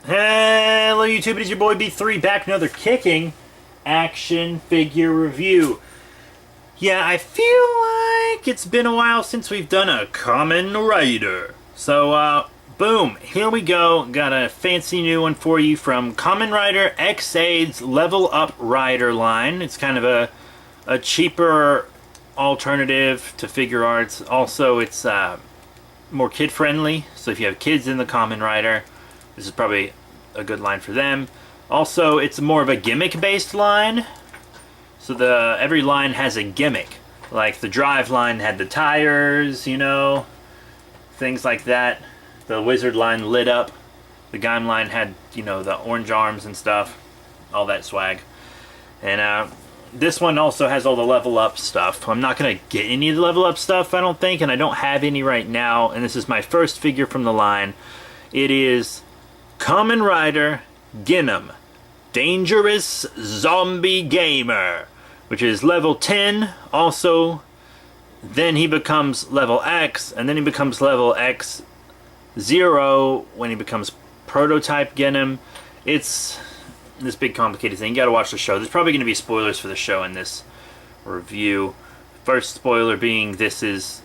Hello YouTube, it is your boy B3 back with another kicking action figure review. Yeah, I feel like it's been a while since we've done a Kamen Rider. So, boom, here we go. Got a fancy new one for you from Kamen Rider X-Aid's Level Up Rider line. It's kind of a cheaper alternative to figure arts. Also, it's more kid-friendly, so if you have kids in the Kamen Rider, this is probably a good line for them. Also, it's more of a gimmick-based line. So every line has a gimmick. Like the Drive line had the tires, you know, things like that. The Wizard line lit up. The Genm line had, you know, the orange arms and stuff. All that swag. And this one also has all the level up stuff. I'm not going to get any of the level up stuff, I don't think, and I don't have any right now. And this is my first figure from the line. It is Kamen Rider Genm, Dangerous Zombie Gamer, which is level 10. Also, then he becomes level X, and then he becomes level X0 when he becomes Prototype Genm. It's this big complicated thing. You gotta watch the show. There's probably gonna be spoilers for the show in this review. First spoiler being this is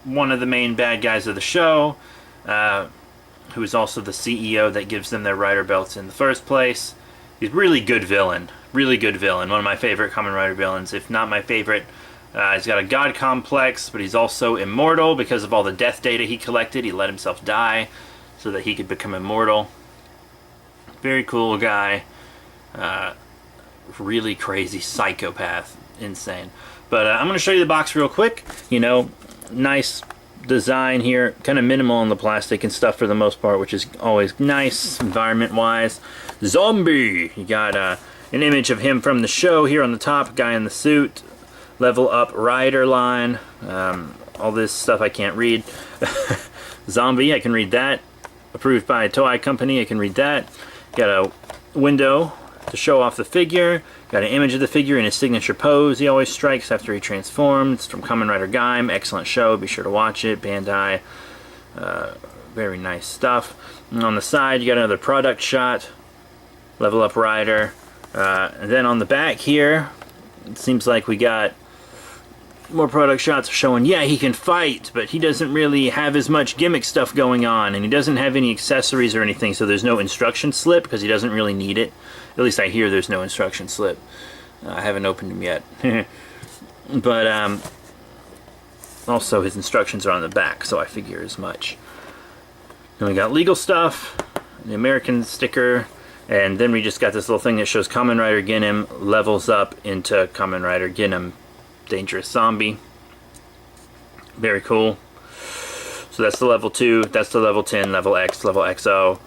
one of the main bad guys of the show, who is also the CEO that gives them their rider belts in the first place. He's a really good villain. Really good villain. One of my favorite Kamen Rider villains, if not my favorite. He's got a god complex, but he's also immortal because of all the death data he collected. He let himself die so that he could become immortal. Very cool guy. Really crazy psychopath. Insane. But I'm going to show you the box real quick. You know, nice design here, kind of minimal on the plastic and stuff for the most part, which is always nice environment wise. Zombie, you got an image of him from the show here on the top, guy in the suit. Level Up Rider line, all this stuff I can't read. Zombie, I can read that. Approved by a Toei company, I can read that. Got a window to show off the figure. Got an image of the figure in his signature pose he always strikes after he transforms. It's from Kamen Rider Genm. Excellent show. Be sure to watch it. Bandai. Very nice stuff. And on the side, you got another product shot. Level Up Rider. And then on the back here, it seems like we got more product shots showing, yeah, he can fight, but he doesn't really have as much gimmick stuff going on, and he doesn't have any accessories or anything, so there's no instruction slip because he doesn't really need it. At least I hear there's no instruction slip. I haven't opened him yet. But also his instructions are on the back, so I figure as much. Then we got legal stuff, the American sticker, and then we just got this little thing that shows Kamen Rider Genm levels up into Kamen Rider Genm Dangerous Zombie. Very cool. So that's the level 2, that's the level 10, level X, level XO.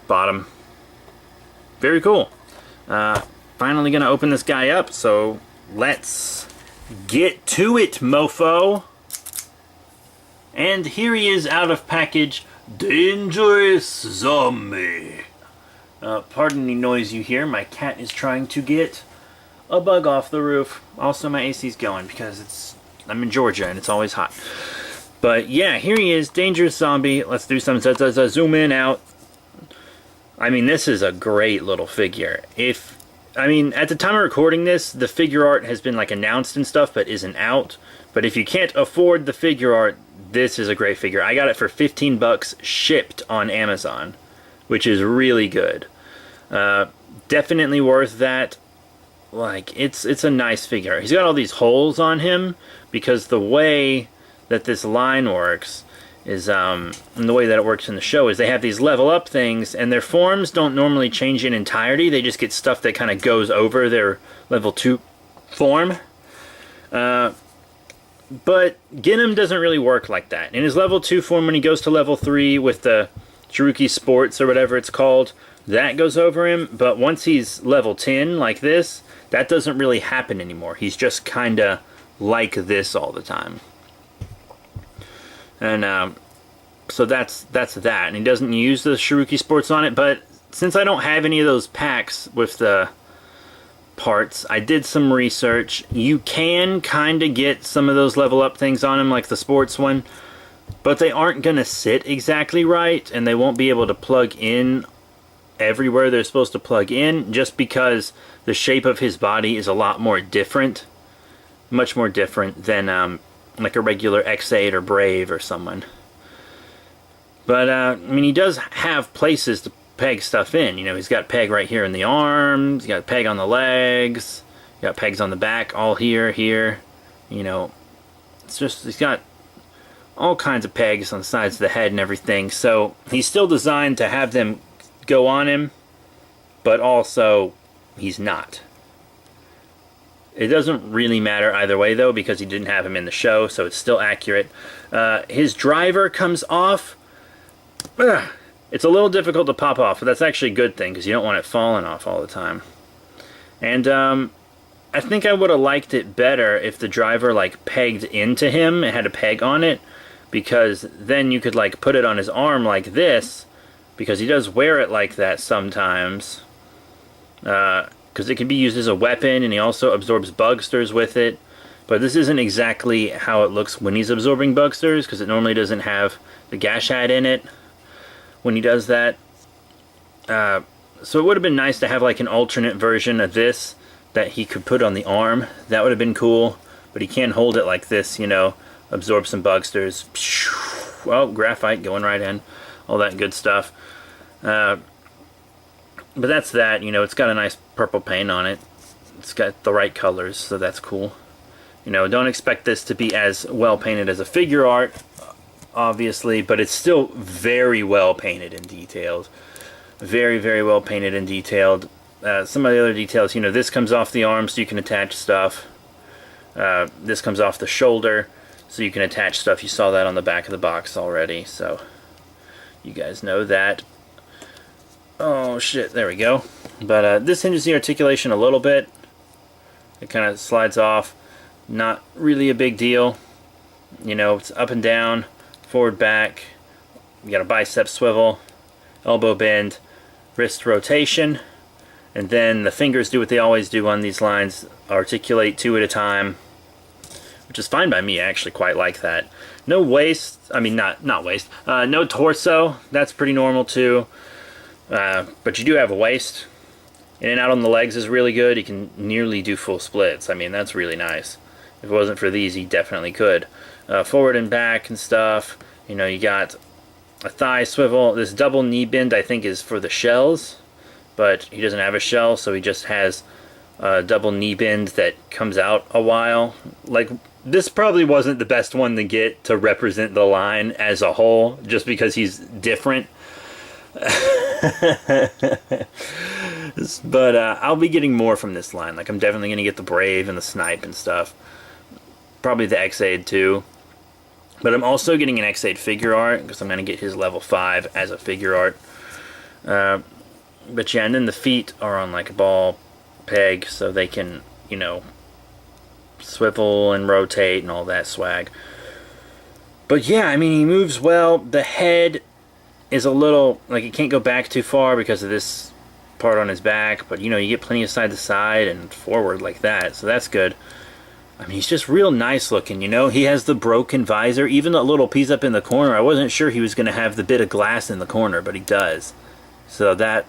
Bottom. Very cool. Finally gonna open this guy up, so let's get to it, mofo. And here he is out of package, Dangerous Zombie. Pardon the noise you hear, my cat is trying to get a bug off the roof. Also, my AC's going because I'm in Georgia and it's always hot. But yeah, here he is, Dangerous Zombie. Let's do some zoom in out. I mean, this is a great little figure. I mean, at the time of recording this, the figure art has been like announced and stuff, but isn't out. But if you can't afford the figure art, this is a great figure. I got it for 15 bucks shipped on Amazon, which is really good. Definitely worth that. Like, it's a nice figure. He's got all these holes on him because the way that this line works is, and the way that it works in the show is they have these level up things, and their forms don't normally change in entirety. They just get stuff that kind of goes over their level 2 form. But Genm doesn't really work like that. In his level 2 form, when he goes to level 3 with the Shiruki Sports or whatever it's called, that goes over him. But once he's level 10 like this, that doesn't really happen anymore. He's just kind of like this all the time. And so that's that. And he doesn't use the Shiruki Sports on it, but since I don't have any of those packs with the parts, I did some research. You can kind of get some of those level up things on him, like the sports one, but they aren't going to sit exactly right, and they won't be able to plug in everywhere they're supposed to plug in, just because the shape of his body is a lot more different, much more different than like a regular X8 or Brave or someone. But I mean, he does have places to peg stuff in. You know, he's got peg right here in the arms, he's got peg on the legs, he's got pegs on the back, all here, here. You know, it's just, he's got all kinds of pegs on the sides of the head and everything. So he's still designed to have them go on him, but also he's not. It doesn't really matter either way though, because he didn't have him in the show, so it's still accurate. His driver comes off. It's a little difficult to pop off, but that's actually a good thing, because you don't want it falling off all the time. And I think I would have liked it better if the driver like pegged into him, it had a peg on it, because then you could like put it on his arm like this, because he does wear it like that sometimes, because it can be used as a weapon, and he also absorbs bugsters with it. But this isn't exactly how it looks when he's absorbing bugsters, because it normally doesn't have the gashad in it when he does that. So it would have been nice to have like an alternate version of this that he could put on the arm. That would have been cool, but he can't hold it like this, you know, absorb some bugsters. Well, graphite going right in, all that good stuff. But that's that. You know, it's got a nice purple paint on it. It's got the right colors, so that's cool. You know, don't expect this to be as well painted as a figure art, obviously, but it's still very well painted and detailed. Very, very well painted and detailed. Some of the other details, you know, this comes off the arm so you can attach stuff. This comes off the shoulder so you can attach stuff. You saw that on the back of the box already, so you guys know that. Oh shit, there we go. But this hinges the articulation a little bit. It kind of slides off. Not really a big deal. You know, it's up and down, forward, back. You got a bicep swivel, elbow bend, wrist rotation, and then the fingers do what they always do on these lines, articulate 2 at a time, which is fine by me. I actually quite like that. No waist, I mean not waist, no torso. That's pretty normal too. But you do have a waist. In and out on the legs is really good. He can nearly do full splits. I mean, that's really nice. If it wasn't for these, he definitely could. Forward and back and stuff. You know, you got a thigh swivel. This double knee bend, I think, is for the shells. But he doesn't have a shell, so he just has a double knee bend that comes out a while. Like, this probably wasn't the best one to get to represent the line as a whole, just because he's different. But I'll be getting more from this line. Like, I'm definitely going to get the Brave and the Snipe and stuff. Probably the X8 too. But I'm also getting an X8 figure art, because I'm going to get his level 5 as a figure art. But yeah, and then the feet are on like a ball peg, so they can, you know, swivel and rotate and all that swag. But yeah, I mean, he moves well. The head is a little, like, it can't go back too far because of this part on his back, but you know, you get plenty of side to side and forward like that, so that's good. I mean, he's just real nice looking, you know. He has the broken visor, even the little piece up in the corner. I wasn't sure he was going to have the bit of glass in the corner, but he does. So that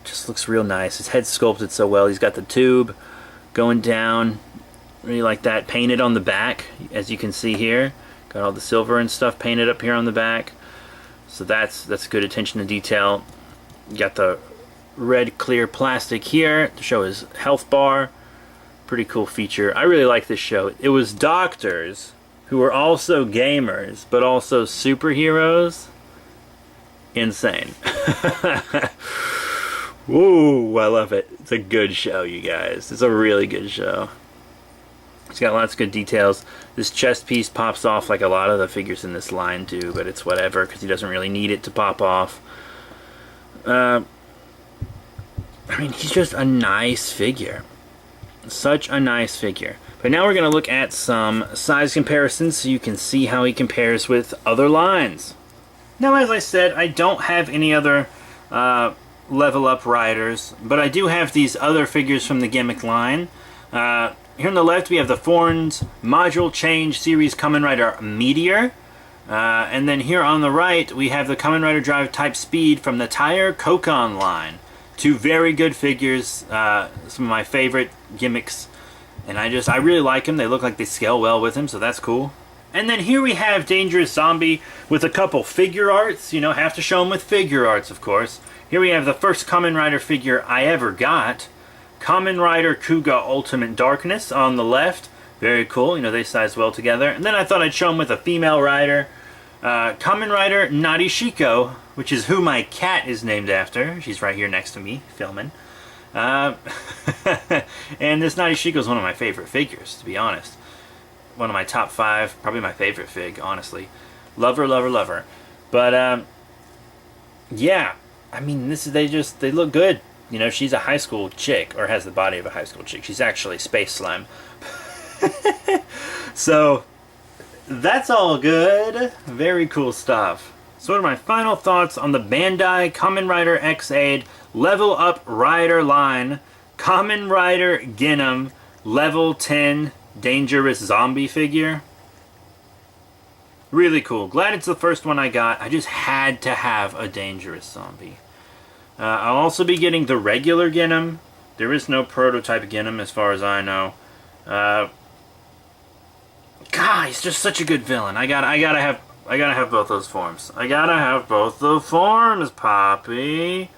just looks real nice. His head's sculpted so well. He's got the tube going down, really like that, painted on the back, as you can see here. Got all the silver and stuff painted up here on the back. So that's good attention to detail. You got the red clear plastic here to show his health bar. Pretty cool feature. I really like this show. It was doctors who were also gamers, but also superheroes. Insane. Woo, I love it. It's a good show, you guys. It's a really good show. It's got lots of good details. This chest piece pops off like a lot of the figures in this line do, but it's whatever, because he doesn't really need it to pop off. I mean, he's just a nice figure. Such a nice figure. But now we're going to look at some size comparisons so you can see how he compares with other lines. Now, as I said, I don't have any other level up riders, but I do have these other figures from the Gimmick line. Here on the left we have the Forns Module Change Series Kamen Rider Meteor. And then here on the right, we have the Kamen Rider Drive Type Speed from the Tire Kokon line. Two very good figures, some of my favorite gimmicks. And I really like them. They look like they scale well with him, so that's cool. And then here we have Dangerous Zombie with a couple figure arts. You know, have to show them with figure arts, of course. Here we have the first Kamen Rider figure I ever got. Kamen Rider Kuga Ultimate Darkness on the left. Very cool, you know, they size well together. And then I thought I'd show them with a female rider. Kamen Rider Narishiko, which is who my cat is named after. She's right here next to me, filming. And this Narishiko is one of my favorite figures, to be honest. One of my top 5, probably my favorite fig, honestly. Love her, love her, love her. But, yeah. I mean, they look good. You know, she's a high school chick, or has the body of a high school chick. She's actually Space Slime. So, that's all good. Very cool stuff. So what are my final thoughts on the Bandai Kamen Rider X-Aid Level Up Rider line Kamen Rider Genm Level 10 Dangerous Zombie figure? Really cool. Glad it's the first one I got. I just had to have a Dangerous Zombie. I'll also be getting the regular Genm. There is no prototype Genm as far as I know. God, he's just such a good villain. I gotta have both those forms. I gotta have both the forms, Poppy.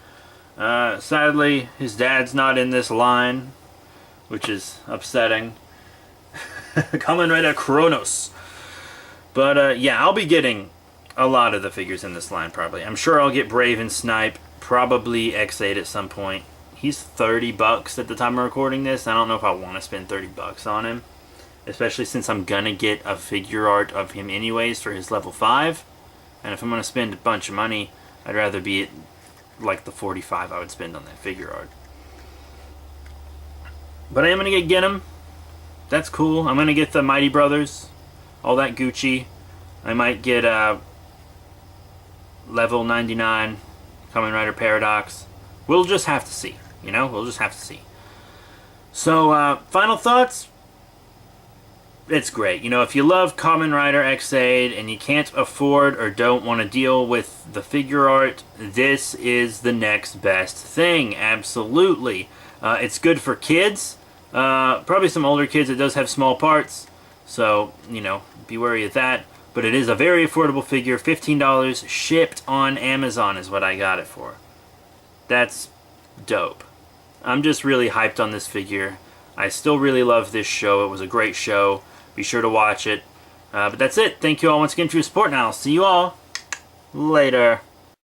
Sadly, his dad's not in this line, which is upsetting. Kamen Rider Kronos. But yeah, I'll be getting a lot of the figures in this line probably. I'm sure I'll get Brave and Snipe, probably X-8 at some point. He's $30 at the time of recording this. I don't know if I want to spend $30 on him. Especially since I'm gonna get a figure art of him anyways for his level 5. And if I'm gonna spend a bunch of money, I'd rather be at like the $45 I would spend on that figure art. But I am gonna get Genm. That's cool. I'm gonna get the Mighty Brothers. All that Gucci. I might get level 99 Kamen Rider Paradox. We'll just have to see. You know, we'll just have to see. So, final thoughts? It's great. You know, if you love Kamen Rider X-Aid and you can't afford or don't want to deal with the figure art, this is the next best thing. Absolutely. It's good for kids. Probably some older kids. It does have small parts. So, you know, be wary of that. But it is a very affordable figure. $15 shipped on Amazon is what I got it for. That's dope. I'm just really hyped on this figure. I still really love this show. It was a great show. Be sure to watch it. But that's it. Thank you all once again for your support, and I'll see you all later.